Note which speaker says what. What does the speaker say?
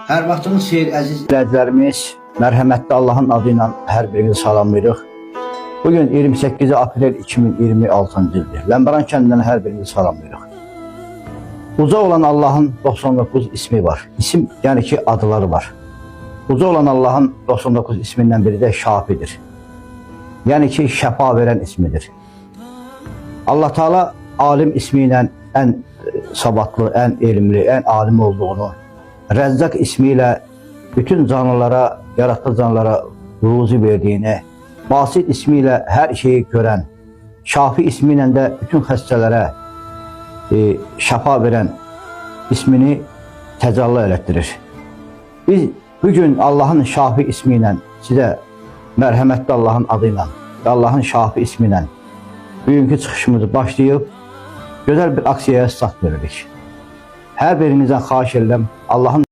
Speaker 1: Hər vaxtınız xeyir əziz izləyicilərimiz. Mərhəmətli Allahın adı ilə hər birinizi salamlayırıq. Bugün 28 aprel 2026-cı ildir. Ləmbəran kəndindən hər birinizi salamlayırıq. Uca olan Allahın 99 ismi var. İsim yəni ki adları var. Uca olan Allahın 99 ismindən biri də Şafidir. Yəni ki şəfa verən ismidir. Allah Teala alim ismi ilə ən savadlı, ən elmli, ən alim olduğunu, Rəzzaq ismi ilə bütün canlılara, yaratdığı canlılara ruzi verdiyini, Basit ismi ilə hər şeyi görən, Şafi ismi ilə də bütün xəstələrə şəfa verən ismini təcəlli elətdirir. Biz bugün Allahın Şafi ismi ilə sizə mərhəmətli Allahın adı ilə və Allahın Şafi ismi ilə bugünkü çıxışımızı başlayıb gözəl bir aksiyaya start veririk. Hər birinizdən xahiş edirəm, Allahın